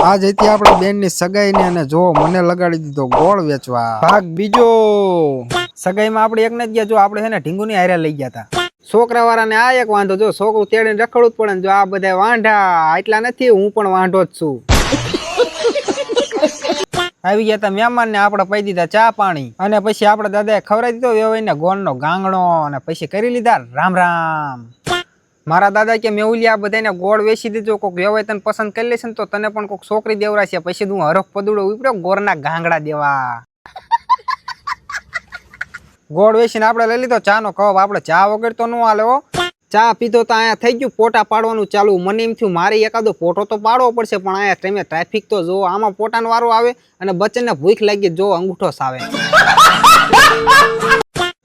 આજ હતી આપણા બેન ની સગાઈ ને અને જો મને લગાડી દીધો ગોળ વેચવા ભાગ બીજો સગાઈ માં આપણે એક ને જ ગયા જો આપણે છે ને ઢીંગુ ની હારે લઈ ગયા હતા છોકરા વાળા ને આ એક વાંધો જો છોકરું તેડીને રખડવું જ પડે જો આ બધા વાંઢા એટલા નથી હું પણ વાંઢો જ છું આવી ગયા તા મહેમાન ને આપણે પી દીધા ચા પાણી અને પછી આપડા દાદાએ ખવડાવી દીધો વેવાઈ ને ગોળ નો ગાંગણો અને પછી કરી લીધા રામ રામ મારા દાદા કે મેઉલિયા બધાને ગોળ વેચી દીધો કોક વેવાઈ તને પસંદ કરી લેશે ને તો તને પણ કોક છોકરી દેવરાશે પછી હું હરખ પદુડો ઉપડ્યો ગોળના ગાંગડા દેવા ગોળ વેચીને આપણે લઈ લીધો ચા નો કપ આપણે ચા વગર તો ન હાલે હો ચા પીધો તો અહીંયા થઈ ગયું પોટા પાડવાનું ચાલુ મને એમ થયું મારે એકાદો પોટો તો પાડવો પડશે પણ અહીંયા તમે ટ્રાફિક તો જો આમાં પોટાનો વારો આવે અને બચ્ચનને ભૂખ લાગી જો અંગૂઠો સાવે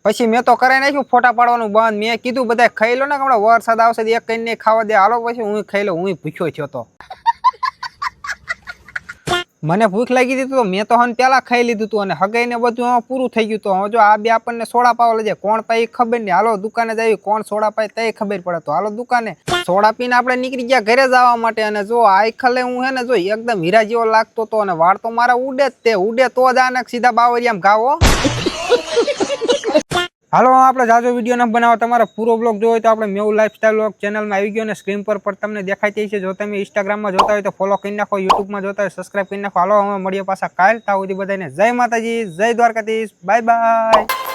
પછી મેં તો કરાઈ નાખ્યું ફોટા પાડવાનું બંધ મેં કીધું બધા ખાઈ લો ને હમણાં વરસાદ આવશે એક કઈ ખાવા દે હાલો પછી હું ખાઈ લો હું ભૂખ્યો થયો તો મને ભૂખ લાગી હતી તો મેં તો હન પેલા ખાઈ લીધું હતું અને હગાઈ ને બધું પૂરું થઈ ગયું તો જો આ બે આપણને સોડા પાવા લઈ જાય કોણ પાઈ ખબર નહીં હાલો દુકાને જઈ કોણ સોડા પાય તે ખબર પડે તો હાલો દુકાને સોડા પીને આપણે નીકળી ગયા ઘરે જવા માટે અને જો આ ખલે હું હે ને જો એકદમ હીરા જેવો લાગતો હતો અને વાળ તો મારા ઉડે જ તે ઉડે તો જ આને સીધા બાવરિયામાં ગાવો હાલો આપણે જાજો વિડીયો ન બનાવો તમારે પૂરો બ્લોગ જોવો હોય તો આપણે મેહુલ લાઈફસ્ટાઈલ બ્લોગ ચેનલમાં આવી ગયો અને સ્ક્રીન પર તમને દેખાય છે જો તમે ઇન્સ્ટાગ્રામમાં જોતા હોય તો ફોલો કરી નાખો યુટ્યુબમાં જોતા હોય સબસ્ક્રાઇબ કરી નાખો હાલો અમે મળીએ પાછા કાલ ત્યાં સુધી બધાને જય માતાજી જય દ્વારકાધીશ બાય બાય